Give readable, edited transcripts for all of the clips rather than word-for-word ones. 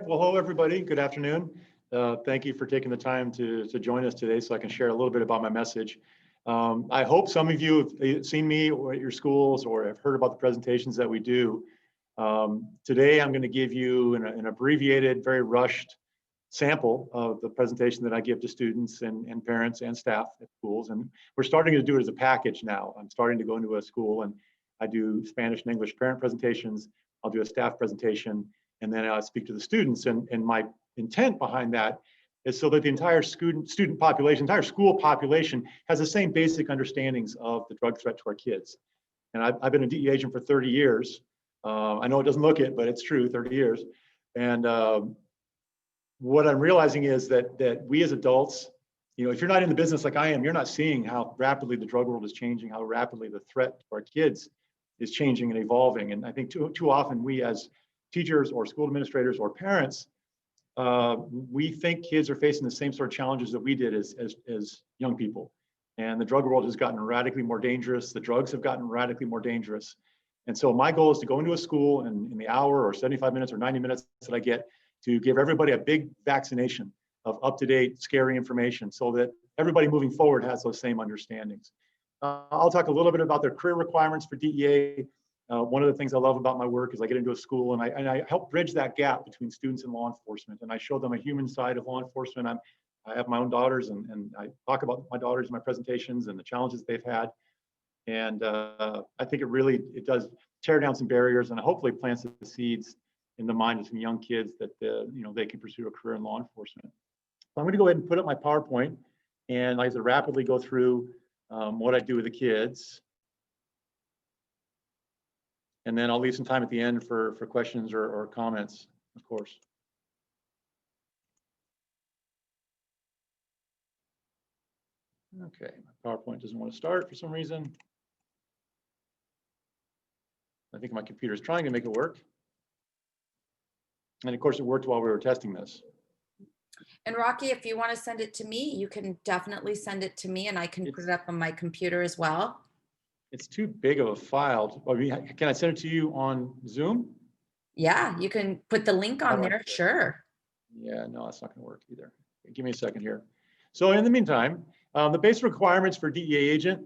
Well, hello, everybody. Good afternoon. Thank you for taking the time to join us today so I can share a little bit about my message. I hope some of you have seen me or at your schools or have heard about the presentations that we do. Today, I'm going to give you an abbreviated, very rushed sample of the presentation that I give to students and parents and staff at schools. And we're starting to do it as a package now. I'm starting to go into a school and I do Spanish and English parent presentations. I'll do a staff presentation, and then I speak to the students. And my intent behind that is so that the entire student population, entire school population has the same basic understandings of the drug threat to our kids. And I've been a DEA agent for 30 years. I know it doesn't look it, but it's true, 30 years. And what I'm realizing is that we as adults, if you're not in the business like I am, you're not seeing how rapidly the drug world is changing, how rapidly the threat to our kids is changing and evolving. And I think too often we as teachers or school administrators or parents, we think kids are facing the same sort of challenges that we did as young people. And the drug world has gotten radically more dangerous. The drugs have gotten radically more dangerous. And so my goal is to go into a school and in the hour or 75 minutes or 90 minutes that I get to give everybody a big vaccination of up-to-date, scary information so that everybody moving forward has those same understandings. I'll talk a little bit about their career requirements for DEA. One of the things I love about my work is I get into a school and I help bridge that gap between students and law enforcement. And I show them a human side of law enforcement. I have my own daughters and I talk about my daughters in my presentations and the challenges they've had. And I think it does tear down some barriers and hopefully plants the seeds in the mind of some young kids that they can pursue a career in law enforcement. So I'm going to go ahead and put up my PowerPoint and like I said, rapidly go through what I do with the kids. And then I'll leave some time at the end for questions or comments, of course. Okay, my PowerPoint doesn't want to start for some reason. I think my computer is trying to make it work. And of course, it worked while we were testing this. And Rocky, if you want to send it to me, you can definitely send it to me and I can put it up on my computer as well. It's too big of a file. Can I send it to you on Zoom? Yeah, you can put the link on there, sure. Yeah, no, that's not going to work either. Give me a second here. So in the meantime, the basic requirements for DEA agent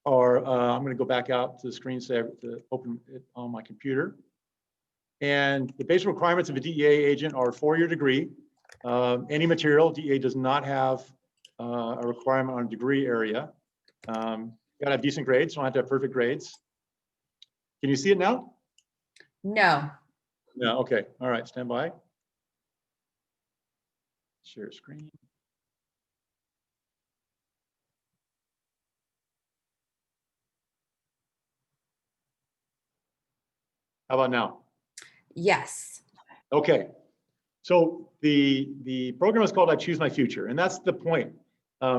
are, I'm going to go back out to the screensaver to open it on my computer. And the basic requirements of a DEA agent are a 4-year degree. Any material, DEA does not have a requirement on degree area. You gotta have decent grades, don't have to have perfect grades. Can you see it now? No. No, okay, all right, stand by. Share screen. How about now? Yes. Okay, so the program is called I Choose My Future, and that's the point.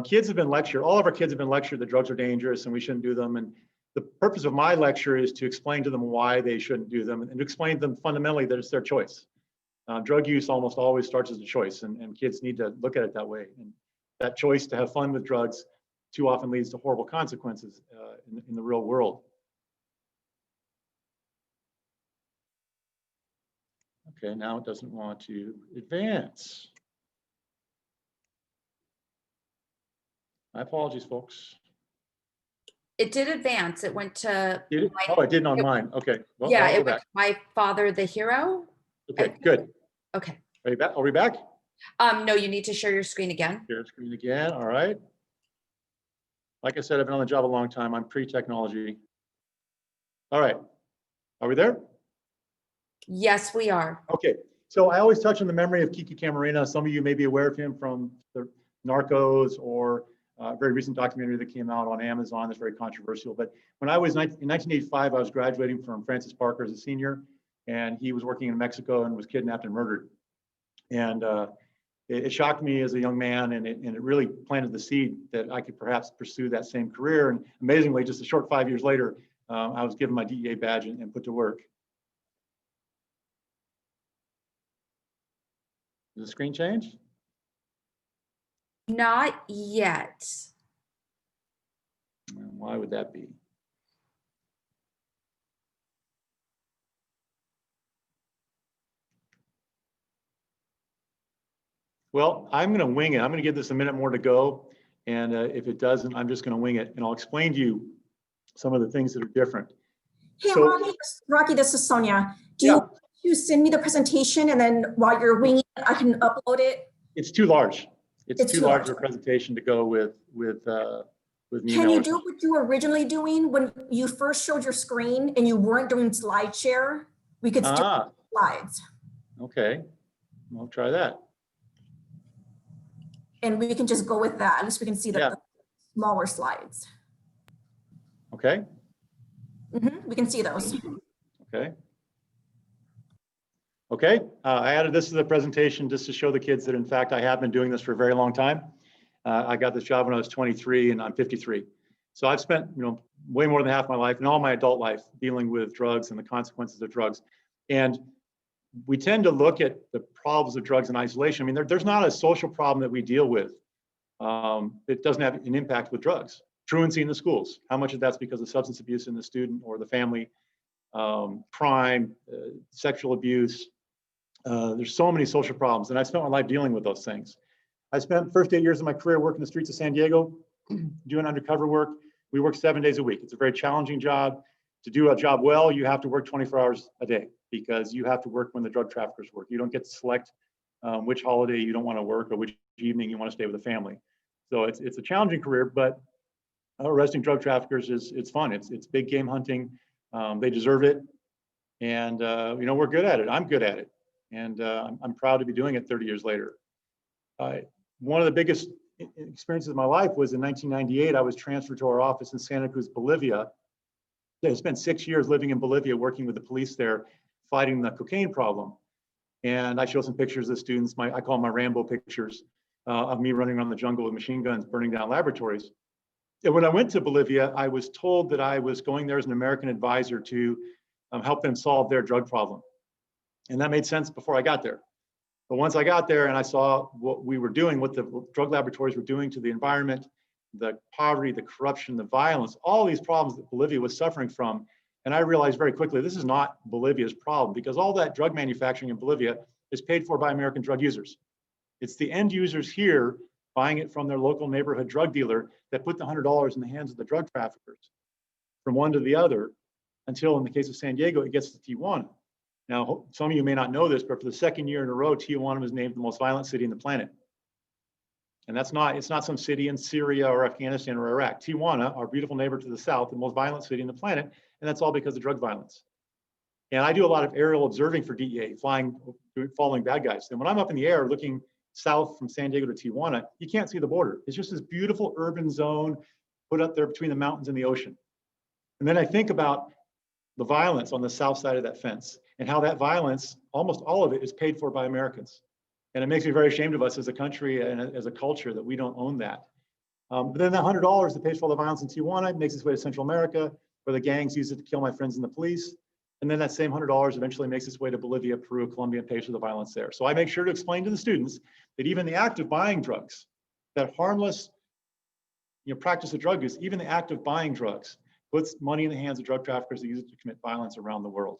Kids have been lectured, all of our kids have been lectured that drugs are dangerous and we shouldn't do them. And the purpose of my lecture is to explain to them why they shouldn't do them and to explain to them fundamentally that it's their choice. Drug use almost always starts as a choice and kids need to look at it that way. And that choice to have fun with drugs too often leads to horrible consequences in the real world. Okay, now it doesn't want to advance. My apologies, folks. It did advance. It went to. Did it? Oh, it didn't on mine. Okay. Well, yeah, it went to My Father the Hero. Okay, good. Okay. Are you back? Are we back? No, you need to share your screen again. Share screen again. All right. Like I said, I've been on the job a long time. I'm pre-technology. All right. Are we there? Yes, we are. Okay. So I always touch on the memory of Kiki Camarena. Some of you may be aware of him from the Narcos or a very recent documentary that came out on Amazon that's very controversial. But when I was in 1985, I was graduating from Francis Parker as a senior, and he was working in Mexico and was kidnapped and murdered. And it shocked me as a young man, and it really planted the seed that I could perhaps pursue that same career. And amazingly, just a short 5 years later, I was given my DEA badge and put to work. Did the screen change? Not yet. Why would that be? Well, I'm going to wing it. I'm going to give this a minute more to go. And if it doesn't, I'm just going to wing it. And I'll explain to you some of the things that are different. Hey, So, Rocky, this is Sonia. Do yeah, you want to send me the presentation and then while you're winging it, I can upload it? it's too large. It's It's too too large large. of a presentation to go with me. Can you do what you were originally doing when you first showed your screen and you weren't doing slide share? We could still Ah, slides okay. I'll try that. and we can just go with that. At least we can see Yeah. the smaller slides. Okay. We can see those. Okay. Okay. I added this to the presentation just to show the kids that, in fact, I have been doing this for a very long time. I got this job when I was 23 and I'm 53. So I've spent, way more than half my life and all my adult life dealing with drugs and the consequences of drugs. And we tend to look at the problems of drugs in isolation. I mean, there's not a social problem that we deal with that doesn't have an impact with drugs. Truancy in the schools, how much of that's because of substance abuse in the student or the family, crime, sexual abuse. There's so many social problems, and I spent my life dealing with those things. I spent the first 8 years of my career working the streets of San Diego, doing undercover work. We work 7 days a week. It's a very challenging job. To do a job well, you have to work 24 hours a day because you have to work when the drug traffickers work. You don't get to select which holiday you don't want to work or which evening you want to stay with the family. So it's a challenging career, but arresting drug traffickers it's fun. It's big game hunting. They deserve it, and we're good at it. I'm good at it, and I'm proud to be doing it 30 years later. One of the biggest experiences of my life was in 1998. I was transferred to our office in Santa Cruz, Bolivia. I spent 6 years living in Bolivia, working with the police there, fighting the cocaine problem. And I show some pictures of students. I call them my Rambo pictures of me running around the jungle with machine guns, burning down laboratories. And when I went to Bolivia, I was told that I was going there as an American advisor to help them solve their drug problem. And that made sense before I got there. But once I got there and I saw what we were doing, what the drug laboratories were doing to the environment, the poverty, the corruption, the violence, all these problems that Bolivia was suffering from. And I realized very quickly, this is not Bolivia's problem because all that drug manufacturing in Bolivia is paid for by American drug users. It's the end users here buying it from their local neighborhood drug dealer that put the $100 in the hands of the drug traffickers from one to the other until, in the case of San Diego, it gets to Tijuana. Now, some of you may not know this, but for the second year in a row, Tijuana was named the most violent city in the planet. And it's not some city in Syria or Afghanistan or Iraq. Tijuana, our beautiful neighbor to the south, the most violent city in the planet, and that's all because of drug violence. And I do a lot of aerial observing for DEA, following bad guys. And when I'm up in the air looking south from San Diego to Tijuana, you can't see the border. It's just this beautiful urban zone put up there between the mountains and the ocean. And then I think about the violence on the south side of that fence and how that violence, almost all of it, is paid for by Americans. And it makes me very ashamed of us as a country and as a culture that we don't own that. But then that $100 that pays for all the violence in Tijuana makes its way to Central America, where the gangs use it to kill my friends in the police. And then that same $100 eventually makes its way to Bolivia, Peru, Colombia, and pays for the violence there. So I make sure to explain to the students that even the act of buying drugs, that harmless practice of drug use, even the act of buying drugs, puts money in the hands of drug traffickers that use it to commit violence around the world.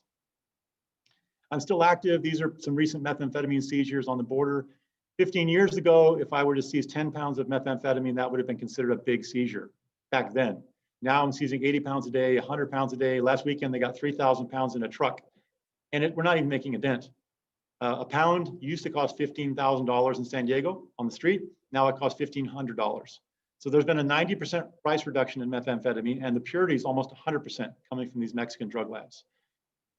I'm still active. These are some recent methamphetamine seizures on the border. 15 years ago, if I were to seize 10 pounds of methamphetamine, that would have been considered a big seizure back then. Now I'm seizing 80 pounds a day, 100 pounds a day. Last weekend, they got 3,000 pounds in a truck. And we're not even making a dent. A pound used to cost $15,000 in San Diego on the street. Now it costs $1,500. So there's been a 90% price reduction in methamphetamine, and the purity is almost 100% coming from these Mexican drug labs.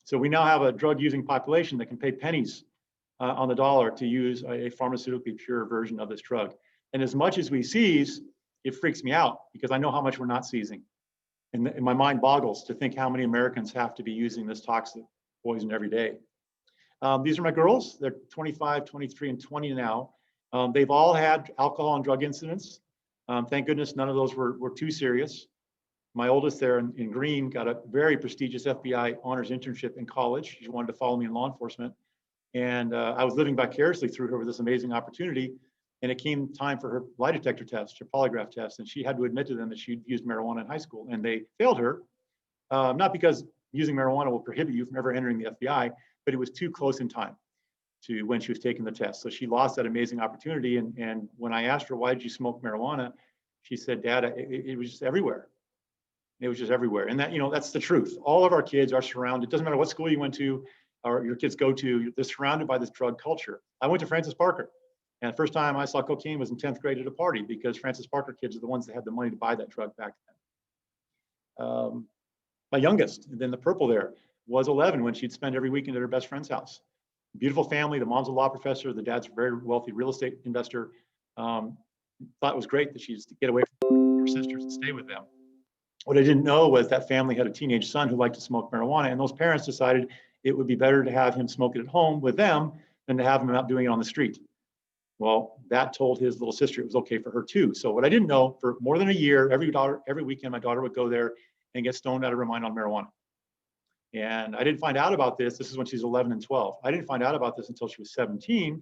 So we now have a drug using population that can pay pennies on the dollar to use a pharmaceutically pure version of this drug. And as much as we seize, it freaks me out because I know how much we're not seizing. And my mind boggles to think how many Americans have to be using this toxic poison every day. These are my girls. They're 25, 23, and 20 now. They've all had alcohol and drug incidents. Thank goodness none of those were too serious. My oldest there in green got a very prestigious FBI honors internship in college. She wanted to follow me in law enforcement. And I was living vicariously through her with this amazing opportunity. And it came time for her lie detector test, her polygraph test. And she had to admit to them that she'd used marijuana in high school. And they failed her, not because using marijuana will prohibit you from ever entering the FBI, but it was too close in time. to when she was taking the test. So she lost that amazing opportunity. And when I asked her, why did you smoke marijuana? She said, Dad, it was just everywhere. It was just everywhere. And that, that's the truth. All of our kids are surrounded. It doesn't matter what school you went to or your kids go to, they're surrounded by this drug culture. I went to Francis Parker. And the first time I saw cocaine was in 10th grade at a party, because Francis Parker kids are the ones that had the money to buy that drug back then. My youngest, then the purple there, was 11 when she'd spend every weekend at her best friend's house. Beautiful family. The mom's a law professor. The dad's a very wealthy real estate investor. Thought it was great that she'd get away from her sisters and stay with them. What I didn't know was that family had a teenage son who liked to smoke marijuana, and those parents decided it would be better to have him smoke it at home with them than to have him out doing it on the street. Well, that told his little sister it was okay for her too. So what I didn't know, for more than a year, every weekend, my daughter would go there and get stoned out of her mind on marijuana. And I didn't find out about this. This is when she's 11 and 12. I didn't find out about this until she was 17.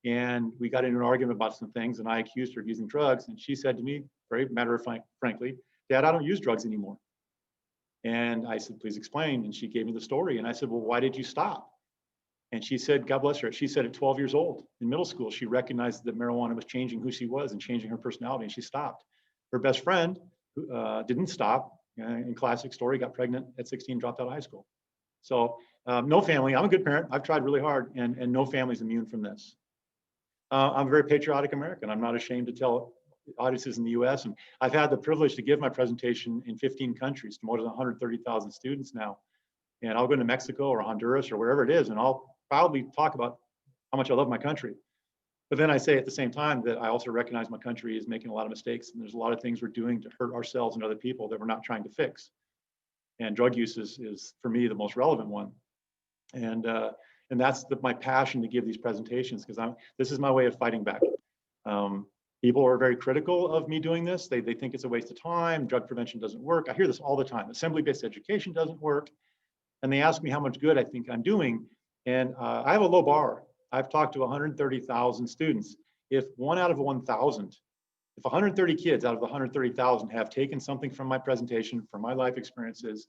And we got into an argument about some things, and I accused her of using drugs. And she said to me, very matter of frankly, Dad, I don't use drugs anymore. And I said, please explain. And she gave me the story. And I said, well, why did you stop? And she said, God bless her, she said at 12 years old in middle school, she recognized that marijuana was changing who she was and changing her personality, and she stopped. Her best friend didn't stop. In classic story, got pregnant at 16, dropped out of high school. So no family, I'm a good parent. I've tried really hard, and no family's immune from this. I'm a very patriotic American. I'm not ashamed to tell audiences in the US. And I've had the privilege to give my presentation in 15 countries to more than 130,000 students now. And I'll go to Mexico or Honduras or wherever it is, and I'll proudly talk about how much I love my country. But then I say at the same time that I also recognize my country is making a lot of mistakes, and there's a lot of things we're doing to hurt ourselves and other people that we're not trying to fix. And drug use is for me, the most relevant one. And that's my passion to give these presentations, because this is my way of fighting back. People are very critical of me doing this. They think it's a waste of time. Drug prevention doesn't work. I hear this all the time. Assembly-based education doesn't work. And they ask me how much good I think I'm doing. And I have a low bar. I've talked to 130,000 students. If 1 out of 1,000, if 130 kids out of the 130,000 have taken something from my presentation, from my life experiences,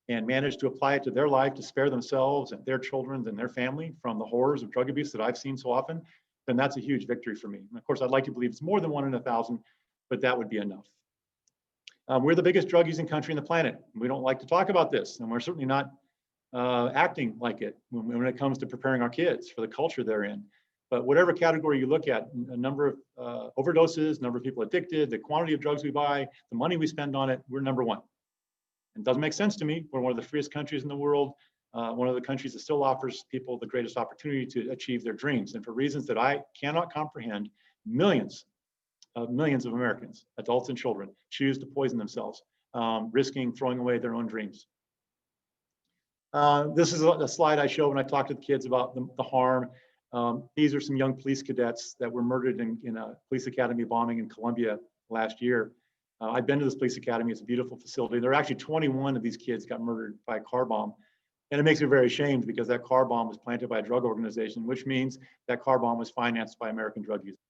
and managed to apply it to their life to spare themselves and their children and their family from the horrors of drug abuse that I've seen so often, then that's a huge victory for me. And of course, I'd like to believe it's more than 1 in 1,000, but that would be enough. We're the biggest drug using country on the planet. We don't like to talk about this, and we're certainly not acting like it when it comes to preparing our kids for the culture they're in. But whatever category you look at, a number of overdoses, number of people addicted, the quantity of drugs we buy, the money we spend on it, we're number 1. It doesn't make sense to me. We're one of the freest countries in the world, one of the countries that still offers people the greatest opportunity to achieve their dreams. And for reasons that I cannot comprehend, millions of Americans, adults and children, choose to poison themselves, risking throwing away their own dreams. This is a slide I show when I talk to the kids about the harm. These are some young police cadets that were murdered in a police academy bombing in Colombia last year. I've been to this police academy. It's a beautiful facility. There are actually 21 of these kids got murdered by a car bomb. And it makes me very ashamed, because that car bomb was planted by a drug organization, which means that car bomb was financed by American drug users.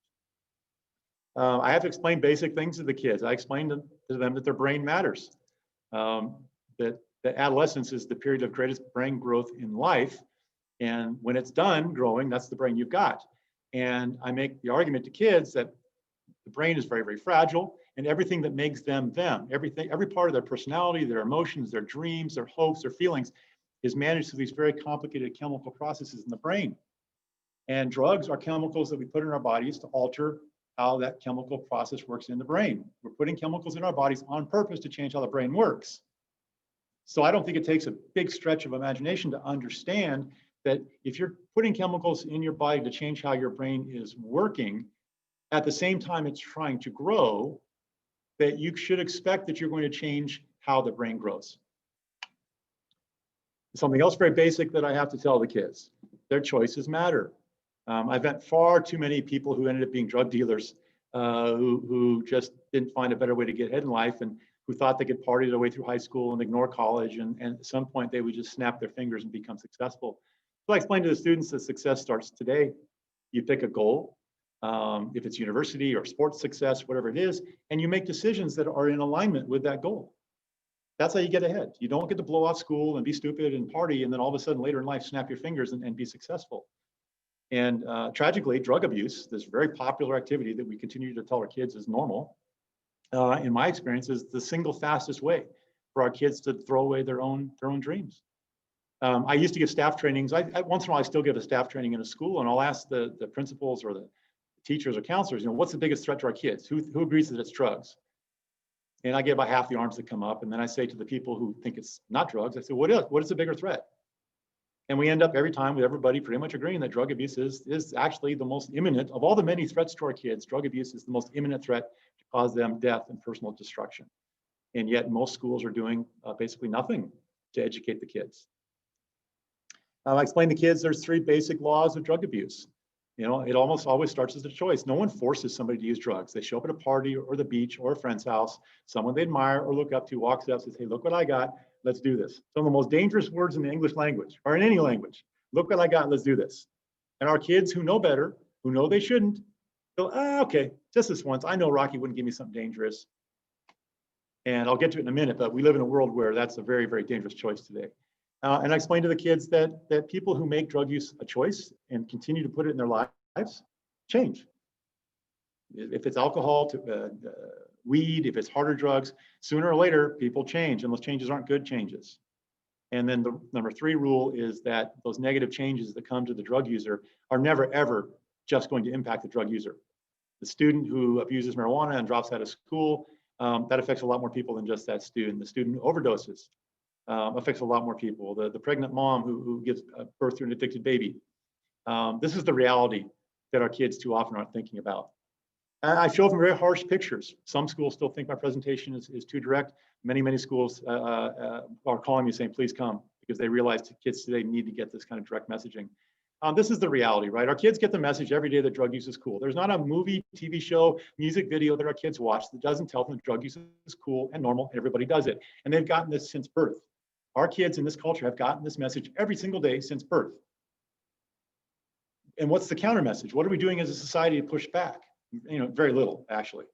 I have to explain basic things to the kids. I explained to them that their brain matters, that adolescence is the period of greatest brain growth in life. And when it's done growing, that's the brain you've got. And I make the argument to kids that the brain is very, very fragile, and everything that makes them, every part of their personality, their emotions, their dreams, their hopes, their feelings is managed through these very complicated chemical processes in the brain. And drugs are chemicals that we put in our bodies to alter how that chemical process works in the brain. We're putting chemicals in our bodies on purpose to change how the brain works. So I don't think it takes a big stretch of imagination to understand that if you're putting chemicals in your body to change how your brain is working, at the same time it's trying to grow, that you should expect that you're going to change how the brain grows. Something else very basic that I have to tell the kids: their choices matter. I've met far too many people who ended up being drug dealers, who just didn't find a better way to get ahead in life, and who thought they could party their way through high school and ignore college, and at some point they would just snap their fingers and become successful. So I explain to the students that success starts today. You pick a goal, if it's university or sports success, whatever it is, and you make decisions that are in alignment with that goal. That's how you get ahead. You don't get to blow off school and be stupid and party, and then all of a sudden later in life snap your fingers and be successful. And tragically, drug abuse, this very popular activity that we continue to tell our kids is normal, in my experience, is the single fastest way for our kids to throw away their own dreams. I used to give staff trainings. Once in a while, I still give a staff training in a school, and I'll ask the principals or the teachers or counselors, what's the biggest threat to our kids? Who agrees that it's drugs? And I get about half the arms that come up, and then I say to the people who think it's not drugs, I say, what is the bigger threat? And we end up every time with everybody pretty much agreeing that drug abuse is actually the most imminent of all the many threats to our kids. Drug abuse is the most imminent threat to cause them death and personal destruction. And yet most schools are doing basically nothing to educate the kids. I explained to kids there's 3 basic laws of drug abuse. It almost always starts as a choice. No one forces somebody to use drugs. They show up at a party or the beach or a friend's house. Someone they admire or look up to walks up and says, hey, look what I got. Let's do this. Some of the most dangerous words in the English language or in any language. Look what I got. Let's do this. And our kids who know better, who know they shouldn't, go, okay, just this once. I know Rocky wouldn't give me something dangerous. And I'll get to it in a minute, but we live in a world where that's a very, very dangerous choice today. And I explained to the kids that people who make drug use a choice and continue to put it in their lives change. If it's alcohol, weed, if it's harder drugs, sooner or later, people change, and those changes aren't good changes. And then the number 3 rule is that those negative changes that come to the drug user are never, ever just going to impact the drug user. The student who abuses marijuana and drops out of school, that affects a lot more people than just that student. The student who overdoses affects a lot more people. The pregnant mom who gives birth to an addicted baby. This is the reality that our kids too often aren't thinking about. I show them very harsh pictures. Some schools still think my presentation is too direct. Many schools are calling me saying, please come, because they realize the kids today need to get this kind of direct messaging. This is the reality, right? Our kids get the message every day that drug use is cool. There's not a movie, TV show, music video that our kids watch that doesn't tell them that drug use is cool and normal, and everybody does it. And they've gotten this since birth. Our kids in this culture have gotten this message every single day since birth. And what's the counter message? What are we doing as a society to push back? Very little, actually.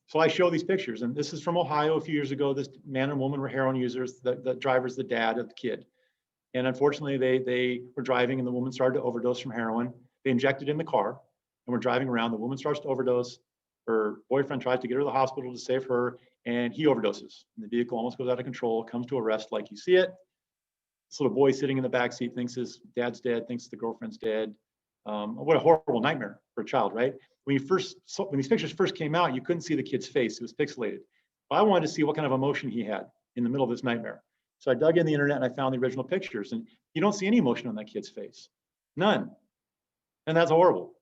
So I show these pictures, and this is from Ohio a few years ago. This man and woman were heroin users. The driver's the dad of the kid. And unfortunately, they were driving, and the woman started to overdose from heroin. They injected in the car, and we're driving around. The woman starts to overdose. Her boyfriend tries to get her to the hospital to save her, and he overdoses. And the vehicle almost goes out of control, comes to a rest like you see it. This little boy sitting in the back seat thinks his dad's dead, thinks the girlfriend's dead. What a horrible nightmare for a child, right? When these pictures first came out, you couldn't see the kid's face. It was pixelated. I wanted to see what kind of emotion he had in the middle of this nightmare. So I dug in the internet and I found the original pictures, and you don't see any emotion on that kid's face. None. And that's horrible.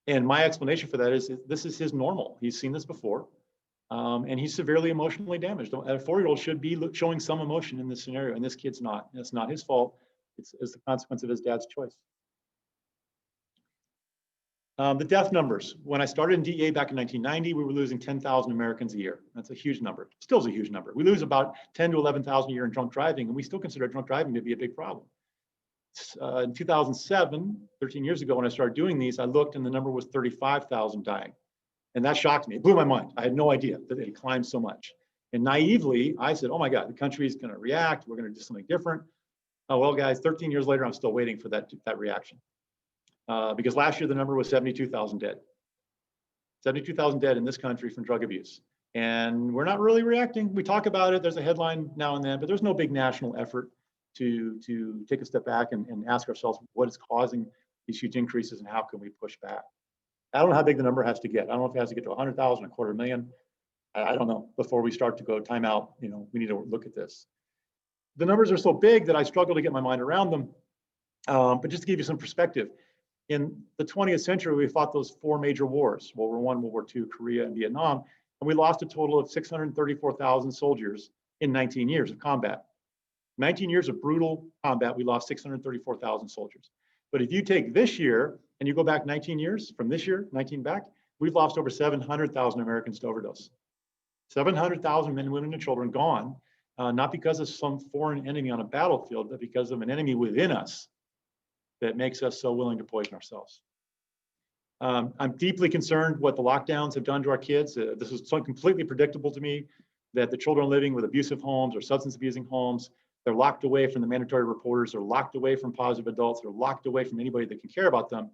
And my explanation for that is this is his normal. He's seen this before. And he's severely emotionally damaged. A 4-year-old should be showing some emotion in this scenario, and this kid's not. And it's not his fault. It's the consequence of his dad's choice. The death numbers. When I started in DEA back in 1990, we were losing 10,000 Americans a year. That's a huge number. Still is a huge number. We lose about 10 to 11,000 a year in drunk driving, and we still consider drunk driving to be a big problem. In 2007, 13 years ago, when I started doing these, I looked and the number was 35,000 dying. And that shocked me. It blew my mind. I had no idea that it had climbed so much. And naively, I said, oh my God, the country is going to react. We're going to do something different. Oh, well, guys, 13 years later, I'm still waiting for that reaction. Because last year, the number was 72,000 dead. 72,000 dead in this country from drug abuse. And we're not really reacting. We talk about it. There's a headline now and then, but there's no big national effort to take a step back and ask ourselves what is causing these huge increases and how can we push back. I don't know how big the number has to get. I don't know if it has to get to 100,000, 250,000. I don't know. Before we start to go time out, we need to look at this. The numbers are so big that I struggle to get my mind around them. But just to give you some perspective, in the 20th century, we fought those 4 major wars: World War I, World War II, Korea, and Vietnam. And we lost a total of 634,000 soldiers in 19 years of combat. 19 years of brutal combat, we lost 634,000 soldiers. But if you take this year and you go back 19 years, from this year, 19 back, we've lost over 700,000 Americans to overdose. 700,000 men, women, and children gone, not because of some foreign enemy on a battlefield, but because of an enemy within us that makes us so willing to poison ourselves. I'm deeply concerned what the lockdowns have done to our kids. This is so completely predictable to me that the children living with abusive homes or substance abusing homes They're locked away from the mandatory reporters. They're locked away from positive adults. They're locked away from anybody that can care about them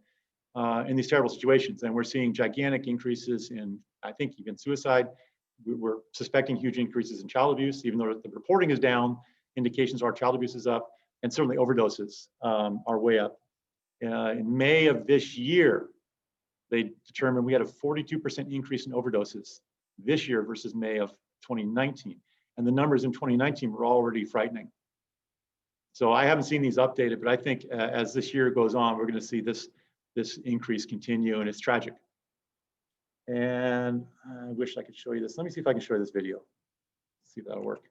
in these terrible situations. And we're seeing gigantic increases in, I think, even suicide. We're suspecting huge increases in child abuse, even though the reporting is down. Indications are child abuse is up, and certainly overdoses are way up. In May of this year, they determined we had a 42% increase in overdoses this year versus May of 2019. And the numbers in 2019 were already frightening. So I haven't seen these updated, but I think as this year goes on, we're going to see this increase continue, and it's tragic. And I wish I could show you this. Let me see if I can show you this video. See if that'll work.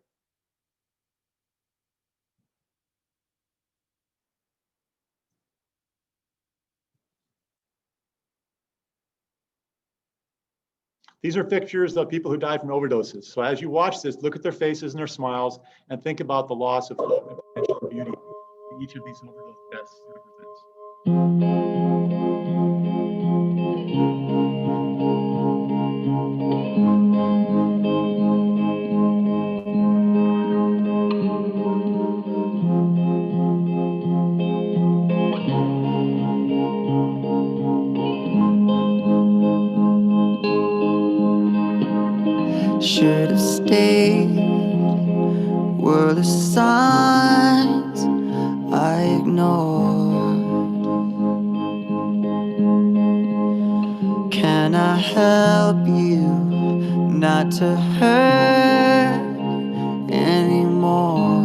These are pictures of people who died from overdoses. So as you watch this, look at their faces and their smiles and think about the loss of hope and potential and beauty each of these overdose deaths represents. Should have stayed, were the signs I ignored. Can I help you not to hurt anymore?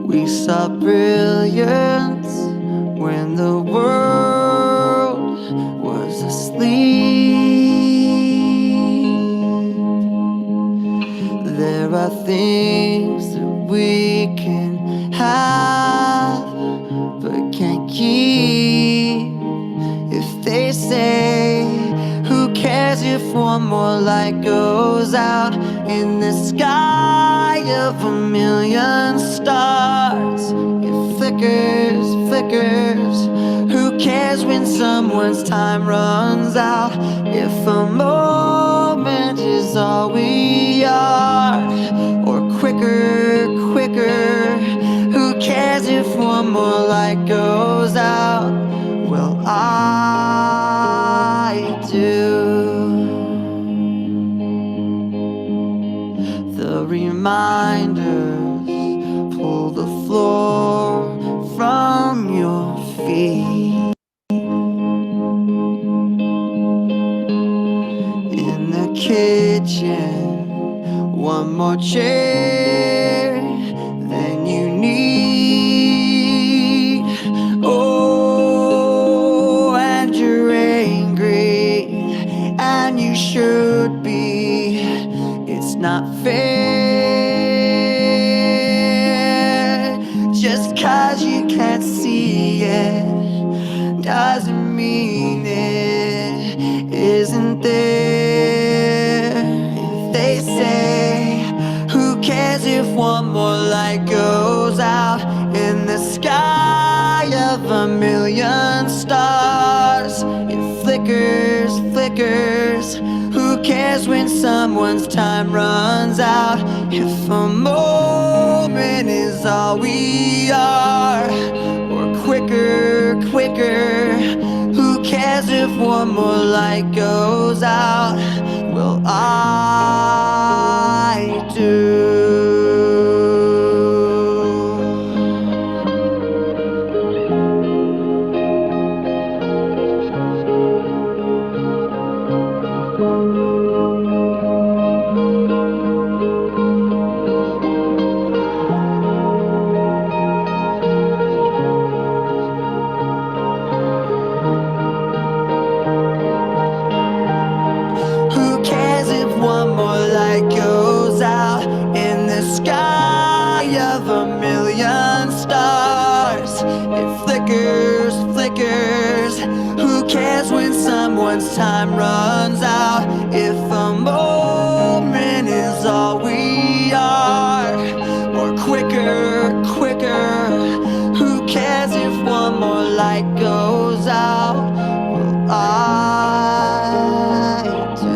We saw brilliance when the world was asleep. There are things that we can have but can't keep. If they say, who cares if one more light goes out in the sky of a million stars? It flickers, flickers. Who cares when someone's time runs out? If a moment is all we are, or quicker, quicker. Who cares if one more light goes out? Well, I do. The reminders pull the floor from your feet. In the kitchen, one more chair than you need. Oh, and you're angry, and you should be. It's not fair. Just 'cause you can't see it doesn't mean it isn't there. If they say, who cares if one more light goes out in the sky of a million stars? It flickers, flickers. Who cares when someone's time runs out? If a moment is all we are, or quicker, quicker. Who cares if one more light goes out? Well, I do. Flickers, flickers. Who cares when someone's time runs out? If a moment is all we are, or quicker, quicker. Who cares if one more light goes out? Well, I do.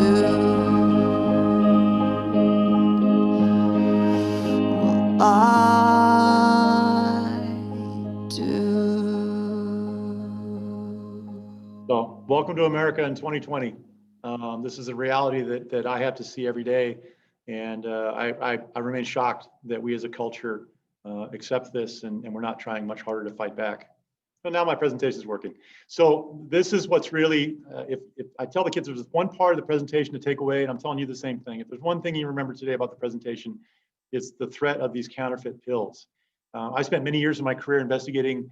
So welcome to America in 2020. This is a reality that I have to see every day. And I remain shocked that we as a culture accept this and we're not trying much harder to fight back. So now my presentation is working. So this is what's really, if I tell the kids there's one part of the presentation to take away, and I'm telling you the same thing. If there's one thing you remember today about the presentation, it's the threat of these counterfeit pills. I spent many years of my career investigating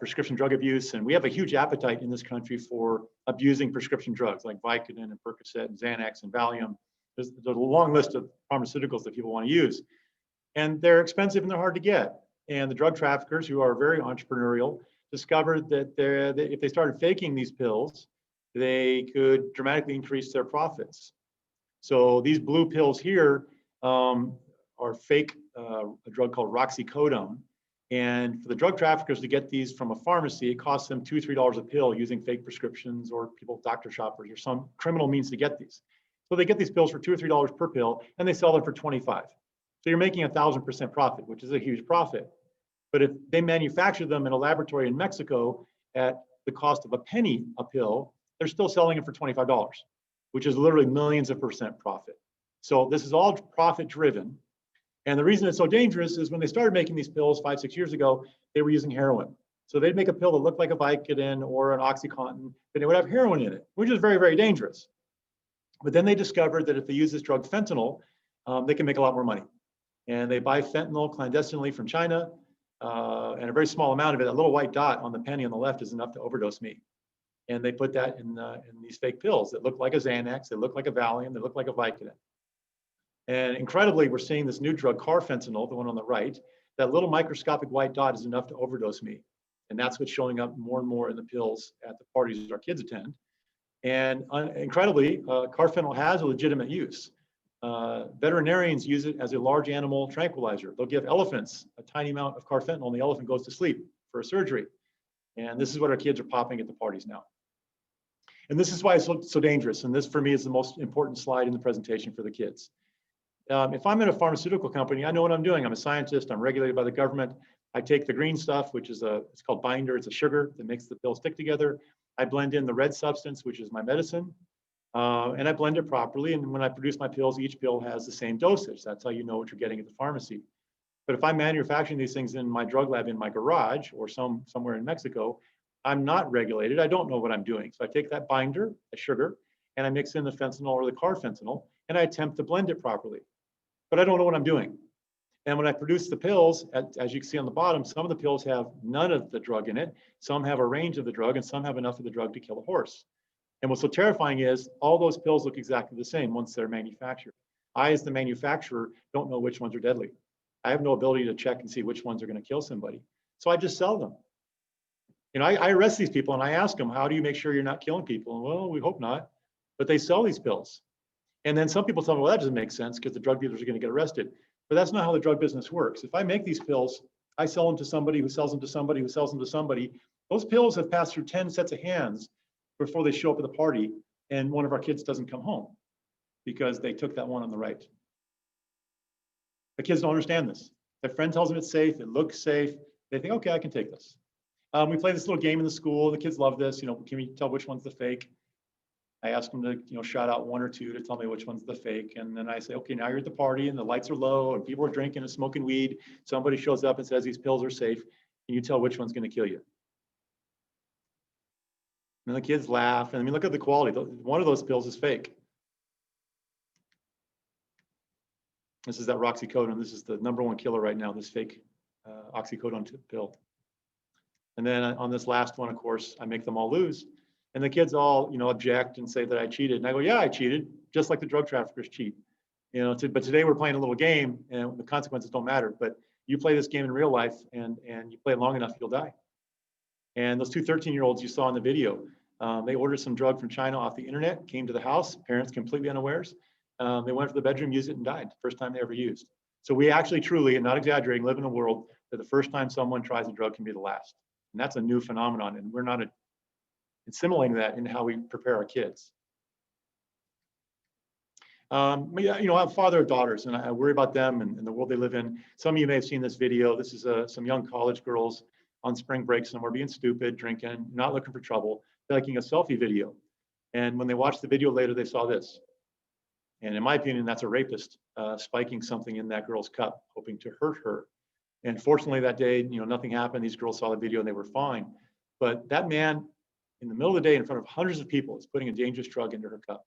prescription drug abuse, and we have a huge appetite in this country for abusing prescription drugs like Vicodin and Percocet and Xanax and Valium. There's a long list of pharmaceuticals that people want to use, and they're expensive and they're hard to get. And the drug traffickers, who are very entrepreneurial, discovered that if they started faking these pills, they could dramatically increase their profits. So these blue pills here are fake, a drug called roxicodone. And for the drug traffickers to get these from a pharmacy, it costs them $2 or $3 a pill using fake prescriptions or people, doctor shoppers, or some criminal means to get these. So they get these pills for $2 or $3 per pill, and they sell them for 25. So you're making 1,000% profit, which is a huge profit. But if they manufacture them in a laboratory in Mexico at the cost of a penny a pill, they're still selling them for $25, which is literally millions of percent profit. So this is all profit driven. And the reason it's so dangerous is when they started making these pills 5-6 years ago, they were using heroin. So they'd make a pill that looked like a Vicodin or an OxyContin, but it would have heroin in it, which is very, very dangerous. But then they discovered that if they use this drug fentanyl, they can make a lot more money. And they buy fentanyl clandestinely from China, and a very small amount of it, a little white dot on the penny on the left is enough to overdose me. And they put that in these fake pills that look like a Xanax, they look like a Valium, they look like a Vicodin. And incredibly, we're seeing this new drug, carfentanil, the one on the right, that little microscopic white dot is enough to overdose me. And that's what's showing up more and more in the pills at the parties our kids attend. And incredibly, carfentanil has a legitimate use. Veterinarians use it as a large animal tranquilizer. They'll give elephants a tiny amount of carfentanil and the elephant goes to sleep for a surgery. And this is what our kids are popping at the parties now. And this is why it's so dangerous. And this, for me, is the most important slide in the presentation for the kids. If I'm in a pharmaceutical company, I know what I'm doing. I'm a scientist. I'm regulated by the government. I take the green stuff, which is it's called binder. It's a sugar that makes the pills stick together. I blend in the red substance, which is my medicine, and I blend it properly. And when I produce my pills, each pill has the same dosage. That's how you know what you're getting at the pharmacy. But if I'm manufacturing these things in my drug lab in my garage or somewhere in Mexico, I'm not regulated. I don't know what I'm doing. So I take that binder, a sugar, and I mix in the fentanyl or the carfentanil, and I attempt to blend it properly. But I don't know what I'm doing. And when I produce the pills, as you can see on the bottom, some of the pills have none of the drug in it. Some have a range of the drug, and some have enough of the drug to kill a horse. And what's so terrifying is all those pills look exactly the same once they're manufactured. I, as the manufacturer, don't know which ones are deadly. I have no ability to check and see which ones are going to kill somebody. So I just sell them. You know, I arrest these people and I ask them, how do you make sure you're not killing people? And, well, we hope not. But they sell these pills. And then some people tell me, well, that doesn't make sense because the drug dealers are going to get arrested. But that's not how the drug business works. If I make these pills, I sell them to somebody who sells them to somebody who sells them to somebody. Those pills have passed through 10 sets of hands before they show up at the party and one of our kids doesn't come home because they took that one on the right. The kids don't understand this. Their friend tells them it's safe, it looks safe. They think, okay, I can take this. We play this little game in the school. The kids love this. You know, can we tell which one's the fake? I ask them to, you know, shout out one or two to tell me which one's the fake. And then I say, okay, now you're at the party and the lights are low and people are drinking and smoking weed. Somebody shows up and says these pills are safe. Can you tell which one's going to kill you? And the kids laugh. And I mean, look at the quality. One of those pills is fake. This is that roxicodone. This is the #1 killer right now, this fake oxycodone pill. And then on this last one, of course, I make them all lose. And the kids all, you know, object and say that I cheated. And I go, yeah, I cheated, just like the drug traffickers cheat. You know, but today we're playing a little game and the consequences don't matter. But you play this game in real life and you play it long enough, you'll die. And those two 13-year-olds you saw in the video, they ordered some drug from China off the internet, came to the house, parents completely unawares. They went to the bedroom, used it and died. First time they ever used. So we actually truly, and not exaggerating, live in a world that the first time someone tries a drug can be the last. And that's a new phenomenon. And we're not assimilating that in how we prepare our kids. You know, I'm a father of daughters and I worry about them and the world they live in. Some of you may have seen this video. This is some young college girls on spring break somewhere being stupid, drinking, not looking for trouble. liking a selfie video. And when they watched the video later, they saw this. And in my opinion, that's a rapist spiking something in that girl's cup, hoping to hurt her. And fortunately that day, nothing happened. These girls saw the video and they were fine. But that man, in the middle of the day, in front of hundreds of people, is putting a dangerous drug into her cup.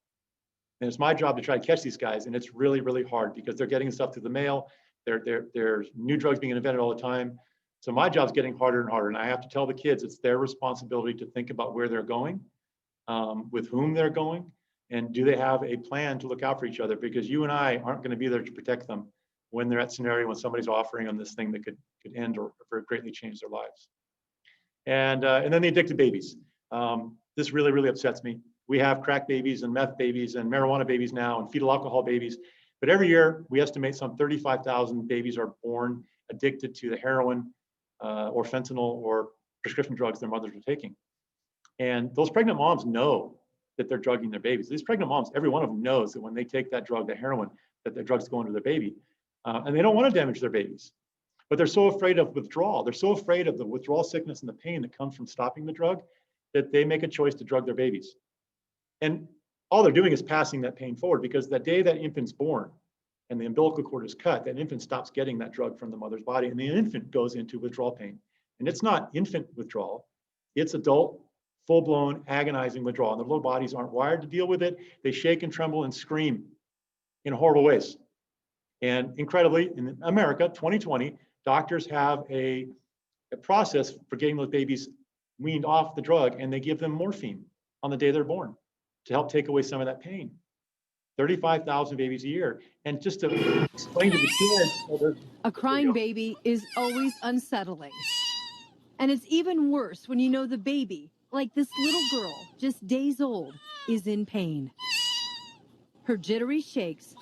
And it's my job to try to catch these guys. And it's really, really hard because they're getting stuff through the mail. There's new drugs being invented all the time. So my job's getting harder and harder. And I have to tell the kids it's their responsibility to think about where they're going, with whom they're going, and do they have a plan to look out for each other? Because you and I aren't going to be there to protect them when they're at scenario when somebody's offering them this thing that could end or greatly change their lives. And then the addicted babies. This really, really upsets me. We have crack babies and meth babies and marijuana babies now and fetal alcohol babies. But every year we estimate some 35,000 babies are born addicted to the heroin or fentanyl or prescription drugs their mothers are taking. And those pregnant moms know that they're drugging their babies. These pregnant moms, every one of them knows that when they take that drug, the heroin, that the drug's going to their baby. And they don't want to damage their babies. But they're so afraid of withdrawal. They're so afraid of the withdrawal sickness and the pain that comes from stopping the drug that they make a choice to drug their babies. And all they're doing is passing that pain forward, because that day that infant's born and the umbilical cord is cut, that infant stops getting that drug from the mother's body, and the infant goes into withdrawal pain. And it's not infant withdrawal, it's adult, full-blown, agonizing withdrawal. And their little bodies aren't wired to deal with it. They shake and tremble and scream in horrible ways. And incredibly, in America, 2020, doctors have a process for getting those babies weaned off the drug, and they give them morphine on the day they're born to help take away some of that pain. 35,000 babies a year. And just to explain to the kids, a crying baby is always unsettling. And it's even worse when you know the baby, like this little girl, just days old, is in pain. Her jittery shakes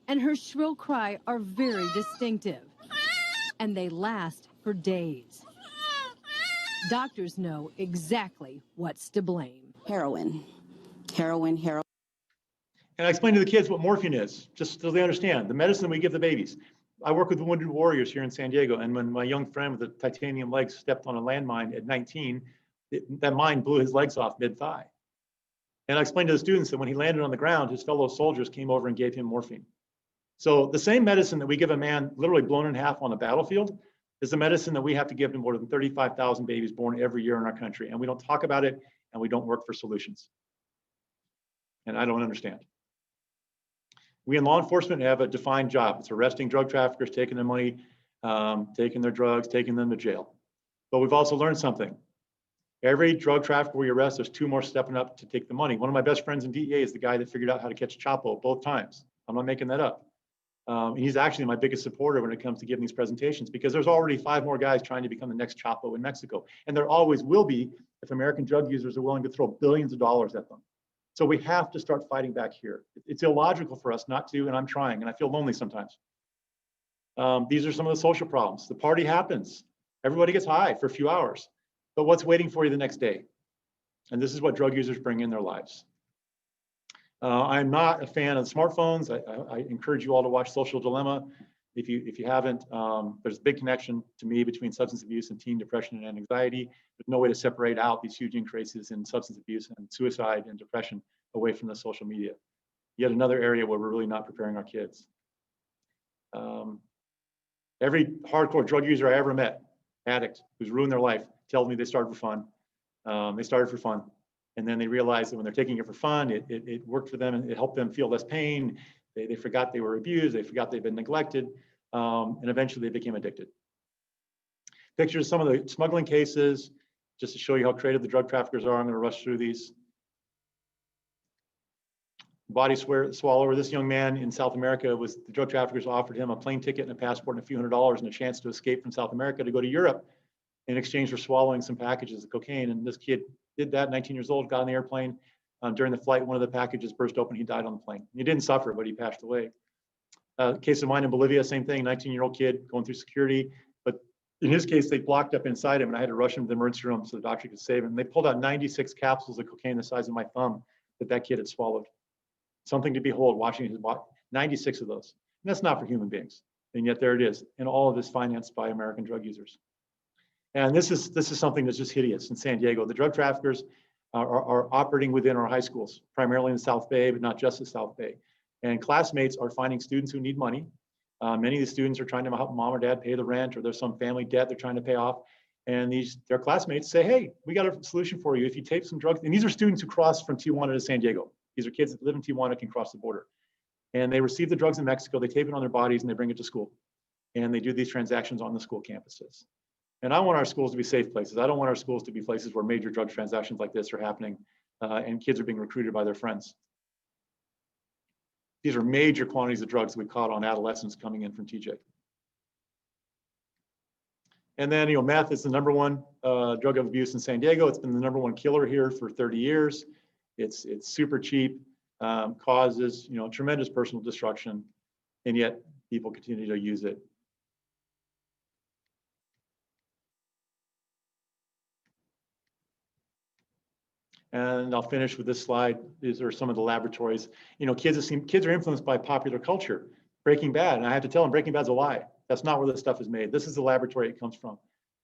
and her shrill cry are very distinctive, and they last for days. Doctors know exactly what's to blame. Heroin. And I explained to the kids what morphine is, just so they understand the medicine we give the babies. I work with the Wounded Warriors here in San Diego, and when my young friend with the titanium legs stepped on a landmine at 19, that mine blew his legs off mid-thigh. And I explained to the students that when he landed on the ground, his fellow soldiers came over and gave him morphine. So the same medicine that we give a man literally blown in half on the battlefield is the medicine that we have to give to more than 35,000 babies born every year in our country. And we don't talk about it, and we don't work for solutions. And I don't understand. We in law enforcement have a defined job. It's arresting drug traffickers, taking their money, taking their drugs, taking them to jail. But we've also learned something. Every drug trafficker we arrest, there's two more stepping up to take the money. One of my best friends in DEA is the guy that figured out how to catch Chapo both times. I'm not making that up. He's actually my biggest supporter when it comes to giving these presentations, because there's already 5 more guys trying to become the next Chapo in Mexico. And there always will be if American drug users are willing to throw billions of dollars at them. So we have to start fighting back here. It's illogical for us not to, and I'm trying, and I feel lonely sometimes. These are some of the social problems. The party happens. Everybody gets high for a few hours, but what's waiting for you the next day? And this is what drug users bring in their lives. I'm not a fan of smartphones. I encourage you all to watch Social Dilemma. If you haven't, there's a big connection to me between substance abuse and teen depression and anxiety. There's no way to separate out these huge increases in substance abuse and suicide and depression away from the social media. Yet another area where we're really not preparing our kids. Every hardcore drug user I ever met, addict who's ruined their life, tells me they started for fun. They started for fun. And then they realized that when they're taking it for fun, it worked for them and it helped them feel less pain. They forgot they were abused. They forgot they'd been neglected. And eventually they became addicted. Pictures of some of the smuggling cases, just to show you how creative the drug traffickers are. I'm going to rush through these. Body swallower. This young man in South America was, the drug traffickers offered him a plane ticket and a passport and a few $100s and a chance to escape from South America to go to Europe in exchange for swallowing some packages of cocaine. And this kid did that, 19 years old, got on the airplane. During the flight, one of the packages burst open. He died on the plane. He didn't suffer, but he passed away. Case of mine in Bolivia, same thing, 19-year-old kid going through security. But in his case, they blocked up inside him, and I had to rush him to the emergency room so the doctor could save him. They pulled out 96 capsules of cocaine the size of my thumb that kid had swallowed. Something to behold, watching his body, 96 of those. And that's not for human beings. And yet there it is. And all of this financed by American drug users. And this is something that's just hideous in San Diego. The drug traffickers are operating within our high schools, primarily in the South Bay, but not just the South Bay. And classmates are finding students who need money. Many of the students are trying to help mom or dad pay the rent, or there's some family debt they're trying to pay off. And their classmates say, hey, we got a solution for you. If you tape some drugs, and these are students who cross from Tijuana to San Diego. These are kids that live in Tijuana, can cross the border. And they receive the drugs in Mexico, they tape it on their bodies, and they bring it to school. And they do these transactions on the school campuses. And I want our schools to be safe places. I don't want our schools to be places where major drug transactions like this are happening and kids are being recruited by their friends. These are major quantities of drugs that we caught on adolescents coming in from TJ. And then, meth is the #1 drug of abuse in San Diego. It's been the #1 killer here for 30 years. It's super cheap, causes, tremendous personal destruction, and yet people continue to use it. And I'll finish with this slide. These are some of the laboratories. Kids are influenced by popular culture. Breaking Bad, and I have to tell them Breaking Bad's a lie. That's not where this stuff is made. This is the laboratory it comes from.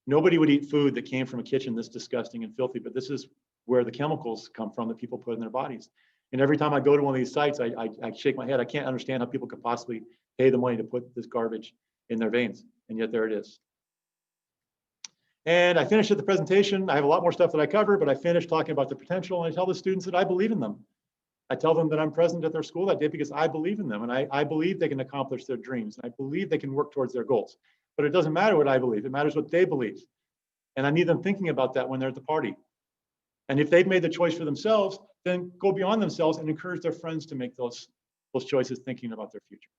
Nobody would eat food that came from a kitchen this disgusting and filthy, but this is where the chemicals come from that people put in their bodies. And every time I go to one of these sites, I shake my head. I can't understand how people could possibly pay the money to put this garbage in their veins, and yet there it is. And I finished at the presentation. I have a lot more stuff that I cover, but I finished talking about the potential, and I tell the students that I believe in them. I tell them that I'm present at their school that day because I believe in them, and I believe they can accomplish their dreams, and I believe they can work towards their goals. But it doesn't matter what I believe, it matters what they believe. And I need them thinking about that when they're at the party. And if they've made the choice for themselves, then go beyond themselves and encourage their friends to make those choices thinking about their futures.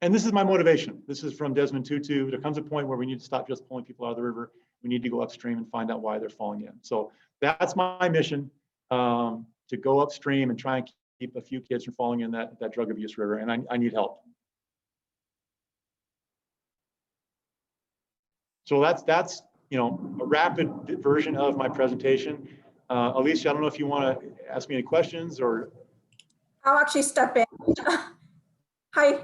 And this is my motivation. This is from Desmond Tutu. There comes a point where we need to stop just pulling people out of the river. We need to go upstream and find out why they're falling in. So that's my mission, to go upstream and try and keep a few kids from falling in that drug abuse river. And I need help. So that's a rapid version of my presentation. Alicia, I don't know if you want to ask me any questions or. I'll actually step in. Hi,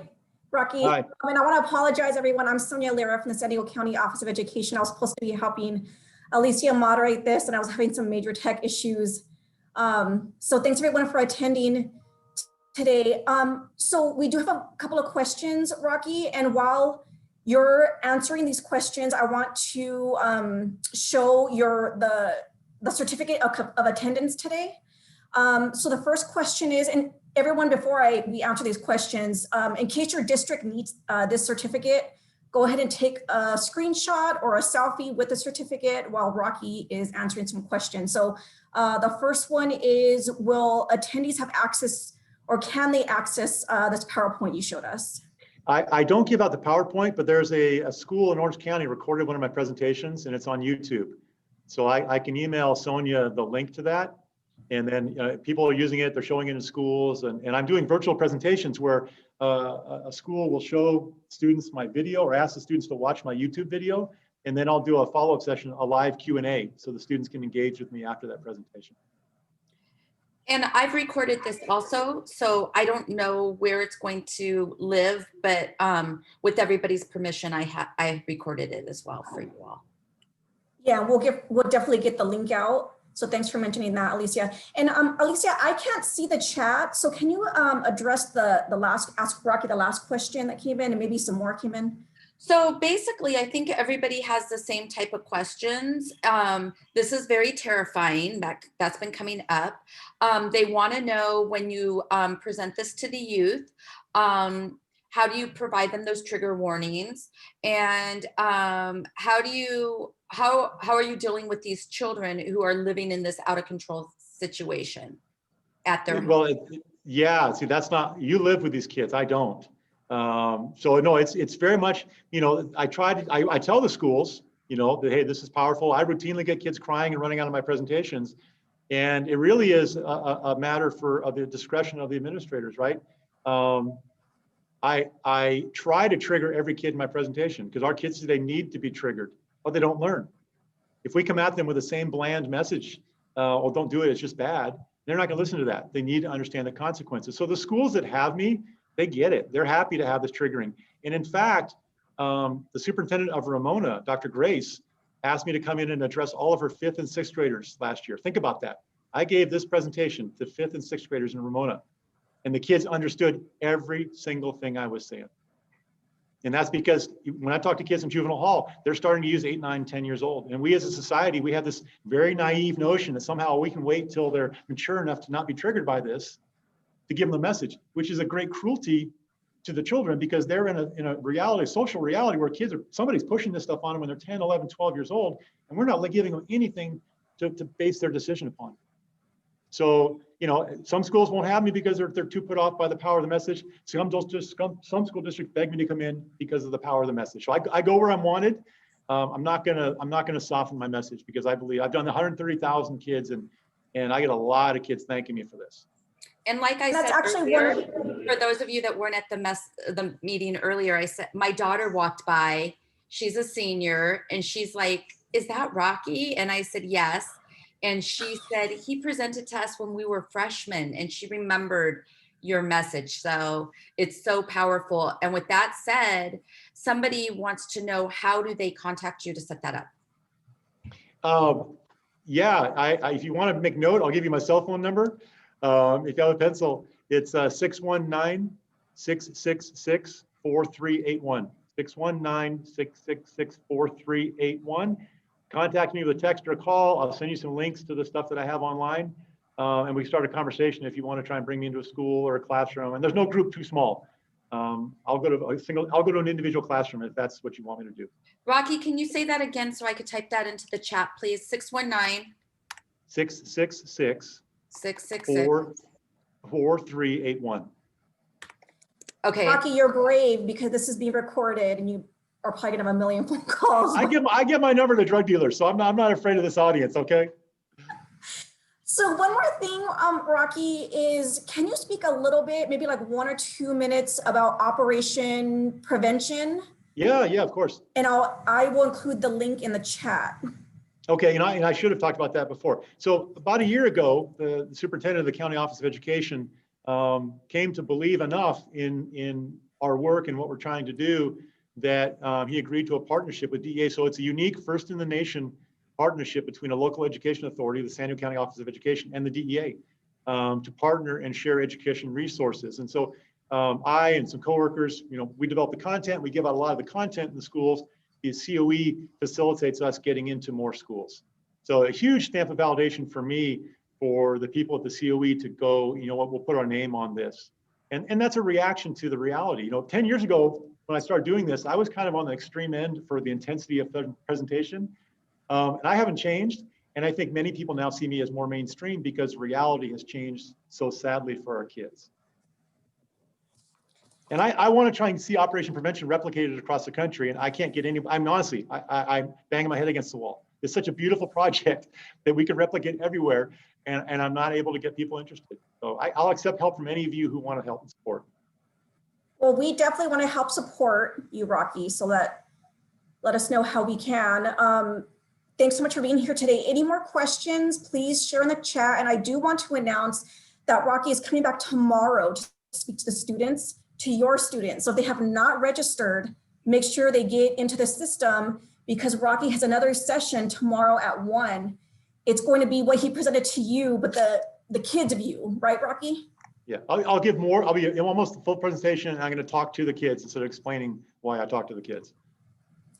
Rocky. Hi. I want to apologize, everyone. I'm Sonia Lira from the San Diego County Office of Education. I was supposed to be helping Alicia moderate this, and I was having some major tech issues. So thanks everyone for attending today. So we do have a couple of questions, Rocky, and while you're answering these questions, I want to show the certificate of attendance today. So the first question is, and everyone, before we answer these questions, in case your district needs this certificate, go ahead and take a screenshot or a selfie with the certificate while Rocky is answering some questions. So the first one is, will attendees have access, or can they access this PowerPoint you showed us? I don't give out the PowerPoint, but there's a school in Orange County recorded one of my presentations, and it's on YouTube. So I can email Sonia the link to that. And then people are using it, they're showing it in schools. And I'm doing virtual presentations where a school will show students my video or ask the students to watch my YouTube video. And then I'll do a follow-up session, a live Q&A, so the students can engage with me after that presentation. And I've recorded this also, so I don't know where it's going to live, but with everybody's permission, I recorded it as well for you all. Yeah, we'll definitely get the link out. So thanks for mentioning that, Alicia. And Alicia, I can't see the chat, so can you address ask Rocky the last question that came in, and maybe some more came in? So basically, I think everybody has the same type of questions. This is very terrifying. That's been coming up. They want to know, when you present this to the youth, how do you provide them those trigger warnings? And how are you dealing with these children who are living in this out of control situation at their home? Well, yeah, see, that's not, you live with these kids, I don't. So no, it's very much, I tell the schools, that, hey, this is powerful. I routinely get kids crying and running out of my presentations. And it really is a matter of the discretion of the administrators, right? I try to trigger every kid in my presentation, because our kids today need to be triggered, or they don't learn. If we come at them with the same bland message, or don't do it, it's just bad, they're not gonna listen to that. They need to understand the consequences. So the schools that have me, they get it. They're happy to have this triggering. And in fact, the superintendent of Ramona, Dr. Grace, asked me to come in and address all of her 5th and 6th graders last year. Think about that. I gave this presentation to 5th and 6th graders in Ramona, and the kids understood every single thing I was saying. And that's because when I talk to kids in juvenile hall, they're starting to use 8, 9, 10 years old. And we as a society, we have this very naive notion that somehow we can wait till they're mature enough to not be triggered by this to give them the message, which is a great cruelty to the children, because they're in a reality, social reality, where somebody's pushing this stuff on them when they're 10, 11, 12 years old, and we're not giving them anything to base their decision upon. So, some schools won't have me because they're too put off by the power of the message. Some school districts beg me to come in because of the power of the message. So I go where I'm wanted. I'm not gonna soften my message, because I believe I've done 130,000 kids, and I get a lot of kids thanking me for this. And like I That's said actually earlier, for those of you that weren't at the meeting earlier, I said my daughter walked by. She's a senior, and she's like, "Is that Rocky?" And I said, "Yes." And she said, "He presented to us when we were freshmen," and she remembered your message. So it's so powerful. And with that said, somebody wants to know, how do they contact you to set that up? Yeah, if you want to make note, I'll give you my cell phone number. If you have a pencil, it's 619-666-4381. 619-666-4381. Contact me with a text or a call. I'll send you some links to the stuff that I have online. And we start a conversation if you want to try and bring me into a school or a classroom. And there's no group too small. I'll go to an individual classroom if that's what you want me to do. Rocky, can you say that again so I could type that into the chat, please? 619 666 666. 4381. Okay. Rocky, you're brave, because this is being recorded and you are probably gonna have a million phone calls. I give my number to drug dealers, so I'm not afraid of this audience. Okay. So one more thing, Rocky, is can you speak a little bit, maybe like 1 or 2 minutes, about Operation Prevention? Yeah, of course. And I will include the link in the chat. Okay, and I should have talked about that before. So about a year ago, the superintendent of the County Office of Education came to believe enough in our work and what we're trying to do that he agreed to a partnership with DEA. So it's a unique, first in the nation partnership between a local education authority, the San Diego County Office of Education, and the DEA to partner and share education resources. And so I and some coworkers, we develop the content, we give out a lot of the content in the schools. The COE facilitates us getting into more schools. So a huge stamp of validation for me, for the people at the COE to go, we'll put our name on this. And that's a reaction to the reality. 10 years ago, when I started doing this, I was kind of on the extreme end for the intensity of the presentation. And I haven't changed. And I think many people now see me as more mainstream because reality has changed so sadly for our kids. And I want to try and see Operation Prevention replicated across the country. And I can't get any, I'm banging my head against the wall. It's such a beautiful project that we could replicate everywhere. And I'm not able to get people interested. So I'll accept help from any of you who want to help and support. Well, we definitely want to help support you, Rocky, so that let us know how we can. Thanks so much for being here today. Any more questions, please share in the chat. And I do want to announce that Rocky is coming back tomorrow to speak to the students, to your students. So if they have not registered, make sure they get into the system, because Rocky has another session tomorrow at 1. It's going to be what he presented to you, but the kids view, right, Rocky? Yeah, I'll give more. I'll be almost the full presentation, and I'm going to talk to the kids instead of explaining why I talk to the kids.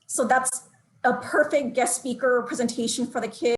So that's a perfect guest speaker presentation for the kids.